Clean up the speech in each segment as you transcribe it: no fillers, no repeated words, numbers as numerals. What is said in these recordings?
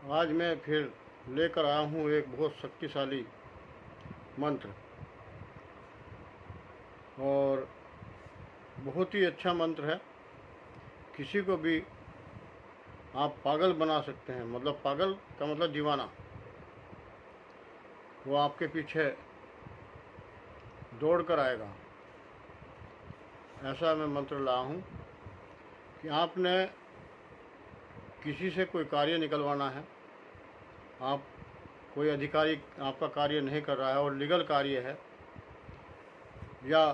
आज मैं फिर लेकर आया हूँ एक बहुत शक्तिशाली मंत्र, और बहुत ही अच्छा मंत्र है। किसी को भी आप पागल बना सकते हैं। मतलब पागल का मतलब दीवाना। वो आपके पीछे दौड़ कर आएगा। ऐसा मैं मंत्र लाया हूँ कि आपने किसी से कोई कार्य निकलवाना है, आप कोई अधिकारी आपका कार्य नहीं कर रहा है और लीगल कार्य है, या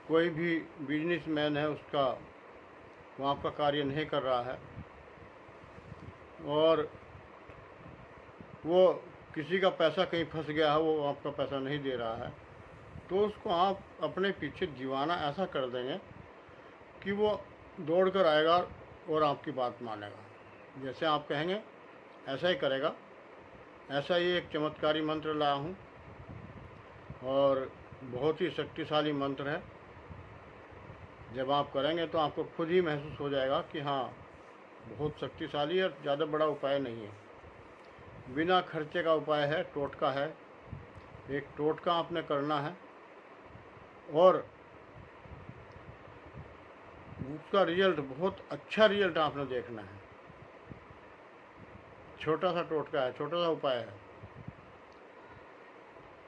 कोई भी बिजनेसमैन है उसका वो आपका कार्य नहीं कर रहा है, और वो किसी का पैसा कहीं फंस गया है, वो आपका पैसा नहीं दे रहा है, तो उसको आप अपने पीछे दीवाना ऐसा कर देंगे कि वो दौड़ कर आएगा और आपकी बात मानेगा। जैसे आप कहेंगे ऐसा ही करेगा। ऐसा ही एक चमत्कारी मंत्र लाया हूँ, और बहुत ही शक्तिशाली मंत्र है। जब आप करेंगे तो आपको खुद ही महसूस हो जाएगा कि हाँ, बहुत शक्तिशाली और ज़्यादा बड़ा उपाय नहीं है, बिना खर्चे का उपाय है, टोटका है। एक टोटका आपने करना है और उसका रिजल्ट, बहुत अच्छा रिजल्ट आपने देखना है। छोटा सा टोटका है, छोटा सा उपाय है,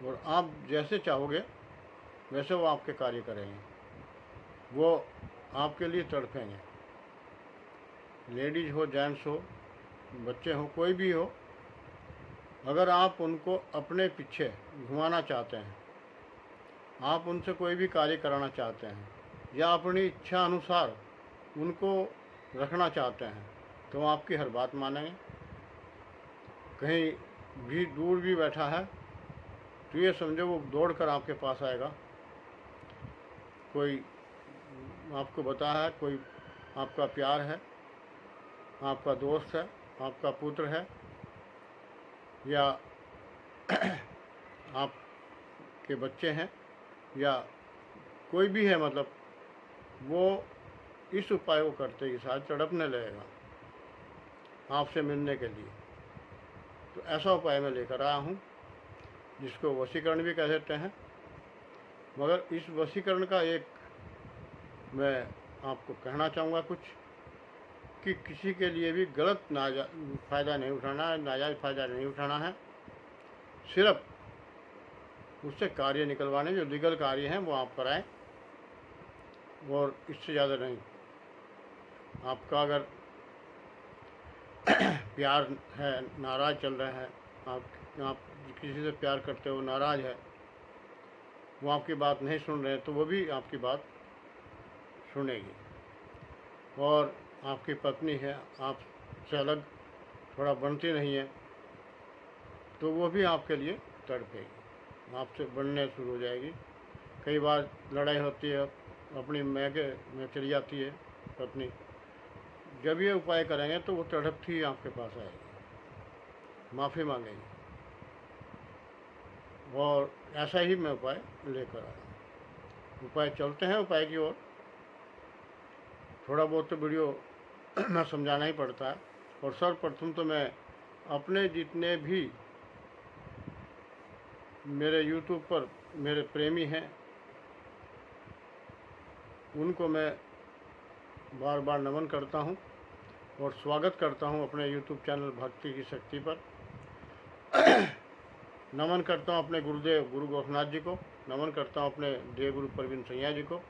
और आप जैसे चाहोगे वैसे वो आपके कार्य करेंगे। वो आपके लिए तड़पेंगे। लेडीज़ हो, जेंट्स हो, बच्चे हो, कोई भी हो, अगर आप उनको अपने पीछे घुमाना चाहते हैं, आप उनसे कोई भी कार्य कराना चाहते हैं, या अपनी इच्छा अनुसार उनको रखना चाहते हैं, तो वो आपकी हर बात मानेंगे। कहीं भी दूर भी बैठा है तो ये समझो वो दौड़ कर आपके पास आएगा। कोई आपको बता है, कोई आपका प्यार है, आपका दोस्त है, आपका पुत्र है, या आपके बच्चे हैं, या कोई भी है, मतलब वो इस उपाय को करते ही साथ तड़पने लगेगा आपसे मिलने के लिए। तो ऐसा उपाय मैं लेकर आया हूँ, जिसको वशीकरण भी कह देते हैं। मगर इस वशीकरण का एक मैं आपको कहना चाहूँगा कुछ, कि किसी के लिए भी गलत फ़ायदा नहीं उठाना है, नाजायज़ फ़ायदा नहीं उठाना है। सिर्फ उससे कार्य निकलवाने, जो लीगल कार्य हैं वो आप कराएं, और इससे ज़्यादा नहीं। आपका अगर प्यार है, नाराज़ चल रहा है, आप किसी से प्यार करते हो, नाराज़ है, वो आपकी बात नहीं सुन रहे हैं, तो वो भी आपकी बात सुनेगी। और आपकी पत्नी है, आपसे अलग थोड़ा बनती नहीं है, तो वो भी आपके लिए तड़पेगी, आपसे बनने शुरू हो जाएगी। कई बार लड़ाई होती है, अपनी मैके में चली जाती है पत्नी। जब ये उपाय करेंगे तो वो तड़पती ही आपके पास आएगी, माफ़ी मांगेगी। और ऐसा ही मैं उपाय लेकर आया। उपाय चलते हैं उपाय की ओर। थोड़ा बहुत तो वीडियो में समझाना ही पड़ता है। और सर्वप्रथम तो मैं अपने जितने भी मेरे YouTube पर मेरे प्रेमी हैं, उनको मैं बार बार नमन करता हूं और स्वागत करता हूं अपने YouTube चैनल भक्ति की शक्ति पर। नमन करता हूं अपने गुरुदेव गुरु गोरखनाथ जी को, नमन करता हूं अपने देव गुरु प्रवीण सैया जी को,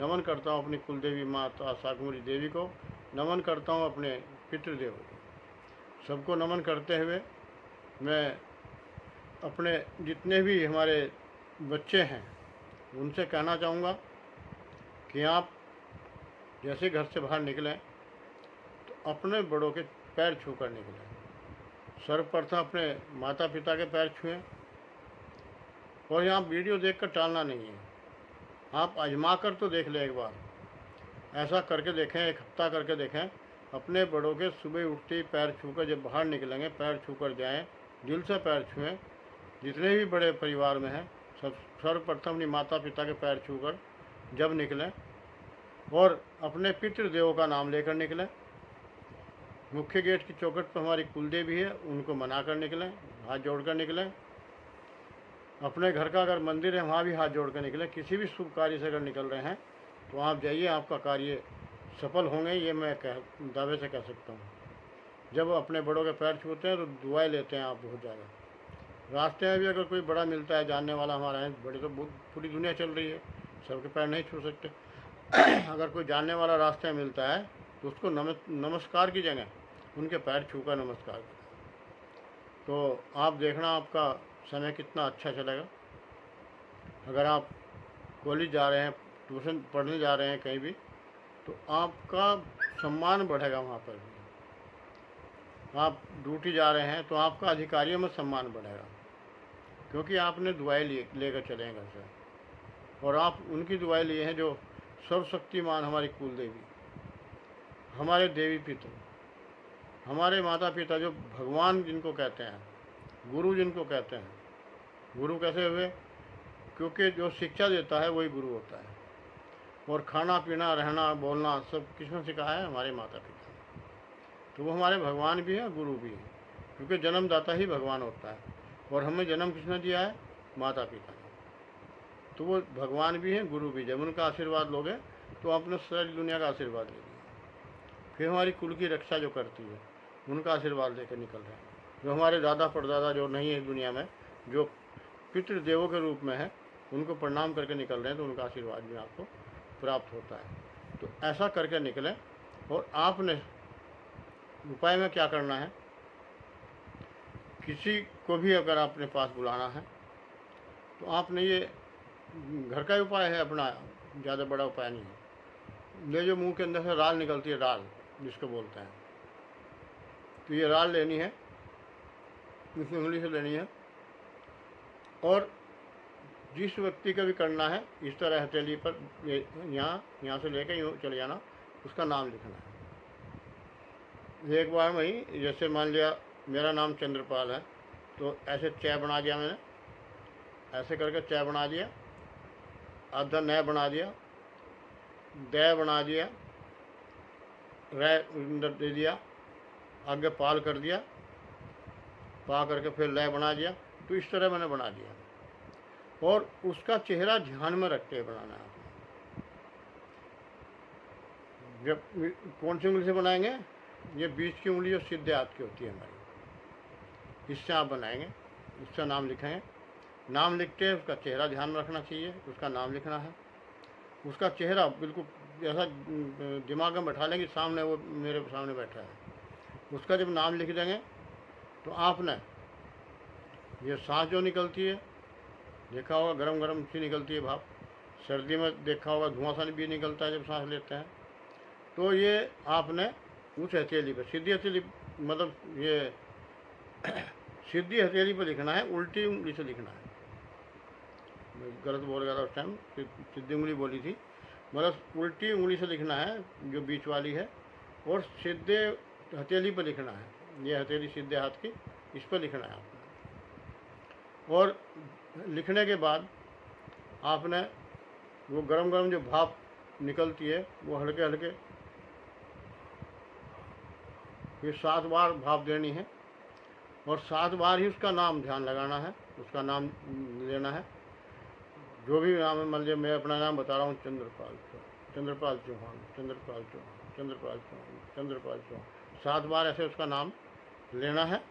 नमन करता हूं अपनी कुलदेवी माता शाकमुरी देवी को, नमन करता हूं अपने पितृदेव को। सबको नमन करते हुए मैं अपने जितने भी हमारे बच्चे हैं उनसे कहना चाहूँगा कि आप जैसे घर से बाहर निकलें तो अपने बड़ों के पैर छू कर निकलें। सर्वप्रथम अपने माता पिता के पैर छुएं। और यहाँ वीडियो देखकर टालना नहीं है, आप आजमा कर तो देख लें एक बार। ऐसा करके देखें, एक हफ्ता करके देखें। अपने बड़ों के सुबह उठते ही पैर छूकर जब बाहर निकलेंगे, पैर छूकर जाएं, दिल से पैर छुएं। जितने भी बड़े परिवार में हैं, सर्वप्रथम अपनी माता पिता के पैर छूकर जब निकलें, और अपने पितृदेवों का नाम लेकर निकलें। मुख्य गेट की चौखट पर हमारी कुलदेवी है, उनको मनाकर निकलें, हाथ जोड़कर निकलें। अपने घर का अगर मंदिर है वहाँ भी हाथ जोड़कर निकलें। किसी भी शुभ कार्य से अगर निकल रहे हैं तो आप जाइए, आपका कार्य सफल होंगे, ये मैं दावे से कह सकता हूँ। जब अपने बड़ों के पैर छूते हैं तो दुआएं लेते हैं आप बहुत ज़्यादा। रास्ते में भी अगर कोई बड़ा मिलता है, जानने वाला हमारा है, बड़ी तो बहुत पूरी दुनिया चल रही है, सबके पैर नहीं छू सकते। अगर कोई जानने वाला रास्ते में मिलता है तो उसको नमस्कार की जगह उनके पैर छू कर नमस्कार करें। तो आप देखना आपका समय कितना अच्छा चलेगा। अगर आप कॉलेज जा रहे हैं, ट्यूशन पढ़ने जा रहे हैं कहीं भी, तो आपका सम्मान बढ़ेगा वहाँ पर भी। आप ड्यूटी जा रहे हैं तो आपका अधिकारियों में सम्मान बढ़ेगा, क्योंकि आपने दुआएं लेकर चले हैं घर से, और आप उनकी दुआएं लिए हैं जो सर्वशक्तिमान हमारी कुल देवी, हमारे देवी पिता, हमारे माता पिता, जो भगवान जिनको कहते हैं, गुरु जिनको कहते हैं। गुरु कैसे हुए? क्योंकि जो शिक्षा देता है वही गुरु होता है, और खाना पीना रहना बोलना सब किसने सिखाया है? हमारे माता पिता। तो वो हमारे भगवान भी हैं, गुरु भी हैं, क्योंकि जन्मदाता ही भगवान होता है, और हमें जन्म किसने दिया है? माता पिता ने। तो वो भगवान भी हैं, गुरु भी। जब उनका आशीर्वाद लोगे तो आपने सारी दुनिया का आशीर्वाद ले लिया। फिर हमारी कुल की रक्षा जो करती है, उनका आशीर्वाद लेकर निकल रहे हैं। जो हमारे दादा परदादा जो नहीं है दुनिया में, जो पितृदेवों के रूप में है, उनको प्रणाम करके निकल रहे हैं, तो उनका आशीर्वाद भी आपको प्राप्त होता है। तो ऐसा करके निकलें। और आपने उपाय में क्या करना है? किसी को भी अगर आपने पास बुलाना है तो आपने ये घर का उपाय है अपना, ज़्यादा बड़ा उपाय नहीं है। ये जो मुंह के अंदर से राल निकलती है, राल जिसको बोलते हैं, तो ये राल लेनी है, इस उंगली से लेनी है, और जिस व्यक्ति का भी करना है इस तरह हथेली पर यहाँ से लेकर यूँ चले जाना, उसका नाम लिखना है। एक बार में ही, जैसे मान लिया मेरा नाम चंद्रपाल है, तो ऐसे चय बना दिया मैंने, ऐसे करके चय बना दिया, आधा नय बना दिया, दय बना दिया, रै अंदर दे दिया, आगे पाल कर दिया, पा करके फिर लय बना दिया। तो इस तरह मैंने बना दिया, और उसका चेहरा ध्यान में रखते हुए बनाना है आपने। जब कौन सी उंगली से बनाएंगे? ये बीच की उंगली जो सीधे हाथ की होती है हमारी, इससे आप बनाएंगे, उसका नाम लिखेंगे। नाम लिखते हैं उसका चेहरा ध्यान में रखना चाहिए, उसका नाम लिखना है। उसका चेहरा बिल्कुल ऐसा दिमाग में बैठा लेंगे, सामने वो मेरे सामने बैठा है। उसका जब नाम लिख देंगे तो आपने ये सांस जो निकलती है, देखा होगा गरम गरम सी निकलती है भाप, सर्दी में देखा होगा धुआं सा भी निकलता है जब सांस लेते हैं। तो ये आपने उस हथेली पर, सीधी हथेली मतलब ये सीधी हथेली पर लिखना है, उल्टी उंगली से लिखना है। मैं गलत बोल गया था उस टाइम, सीधी उंगली बोली थी, मतलब उल्टी उंगली से लिखना है जो बीच वाली है, और सीधे हथेली पर लिखना है। ये हथेली सीधे हाथ की, इस पर लिखना है आपने। और लिखने के बाद आपने वो गरम गरम जो भाप निकलती है, वो हल्के हल्के ये 7 बार भाप देनी है, और 7 बार ही उसका नाम ध्यान लगाना है, उसका नाम लेना है। जो भी नाम है, मान लीजिए मैं अपना नाम बता रहा हूँ, चंद्रपाल चौहान, चंद्रपाल चौहान, चंद्रपाल चौहान, चंद्रपाल चौहान, चंद्रपाल चौहान, 7 बार ऐसे उसका नाम लेना है।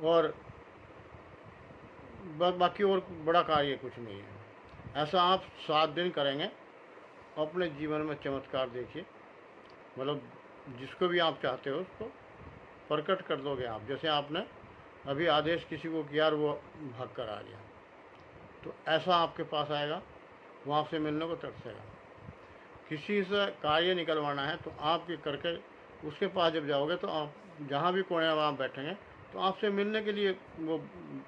और बाकी और बड़ा कार्य कुछ नहीं है। ऐसा आप 7 दिन करेंगे, अपने जीवन में चमत्कार देखिए। मतलब जिसको भी आप चाहते हो उसको प्रकट कर दोगे आप। जैसे आपने अभी आदेश किसी को किया और वो भाग कर आ गया, तो ऐसा आपके पास आएगा, वो आपसे मिलने को तरसेगा। किसी से कार्य निकलवाना है तो आप ये करके उसके पास जब जाओगे तो आप जहाँ भी कोने में आप बैठेंगे तो आपसे मिलने के लिए वो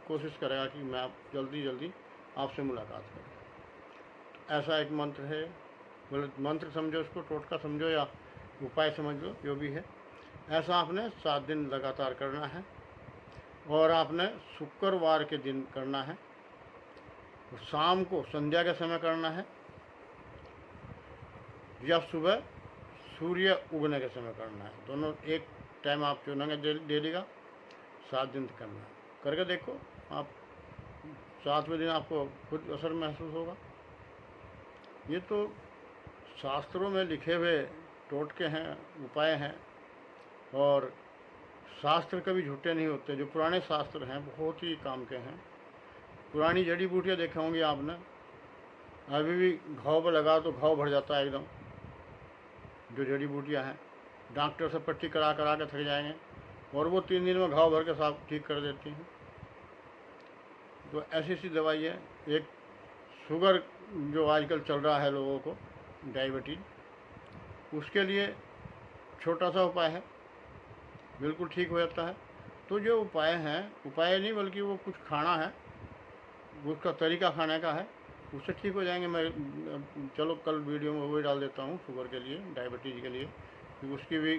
कोशिश करेगा कि मैं आप जल्दी आपसे मुलाकात करें। ऐसा एक मंत्र है, बोले मंत्र समझो, उसको टोटका समझो या उपाय समझ लो, जो भी है। ऐसा आपने 7 दिन लगातार करना है, और आपने शुक्रवार के दिन करना है, शाम को संध्या के समय करना है, या सुबह सूर्य उगने के समय करना है। दोनों एक टाइम आप चुनेंगे डेली का, 7 दिन करना है। करके देखो आप, 7वें दिन आपको खुद असर महसूस होगा। ये तो शास्त्रों में लिखे हुए टोटके हैं, उपाय हैं, और शास्त्र कभी झूठे नहीं होते। जो पुराने शास्त्र हैं बहुत ही काम के हैं। पुरानी जड़ी बूटियाँ देखे होंगी आपने, अभी भी घाव पर लगा तो घाव भर जाता है एकदम। जो जड़ी बूटियाँ हैं, डॉक्टर से पट्टी करा करा के थक जाएंगे, और वो 3 दिन में घाव भर के साफ ठीक कर देती हैं। तो ऐसी ऐसी दवाई है। एक शुगर जो आजकल चल रहा है लोगों को, डायबिटीज, उसके लिए छोटा सा उपाय है, बिल्कुल ठीक हो जाता है। तो जो उपाय हैं, उपाय नहीं बल्कि वो कुछ खाना है, उसका तरीका खाने का है, उससे ठीक हो जाएंगे। मैं चलो कल वीडियो में वही डाल देता हूँ शुगर के लिए, डायबिटीज़ के लिए, क्योंकि उसकी भी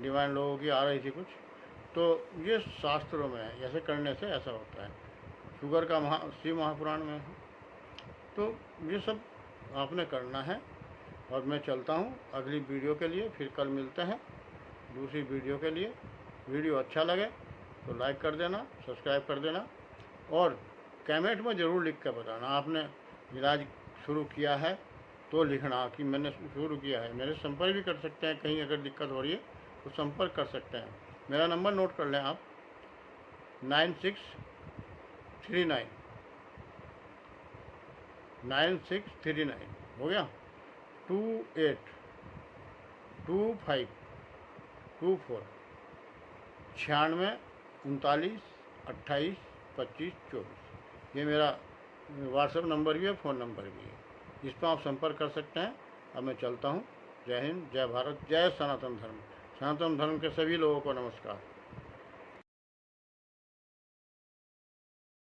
डिमांड लोगों की आ रही थी कुछ। तो ये शास्त्रों में है, ऐसे करने से ऐसा होता है। शुगर का शिव महापुराण में है। तो ये सब आपने करना है। और मैं चलता हूँ अगली वीडियो के लिए, फिर कल मिलते हैं दूसरी वीडियो के लिए। वीडियो अच्छा लगे तो लाइक कर देना, सब्सक्राइब कर देना, और कमेंट में ज़रूर लिख कर बताना आपने इलाज शुरू किया है तो लिखना कि मैंने शुरू किया है। मेरे संपर्क भी कर सकते हैं, कहीं अगर दिक्कत हो रही है तो संपर्क कर सकते हैं। मेरा नंबर नोट कर लें आप, 9639 हो गया, 282524 96 39 28 25 24। ये मेरा व्हाट्सएप नंबर भी है, फ़ोन नंबर भी है। इस पर आप संपर्क कर सकते हैं। अब मैं चलता हूँ। जय हिंद, जय भारत, जय सनातन धर्म। सनातन धर्म के सभी लोगों को नमस्कार।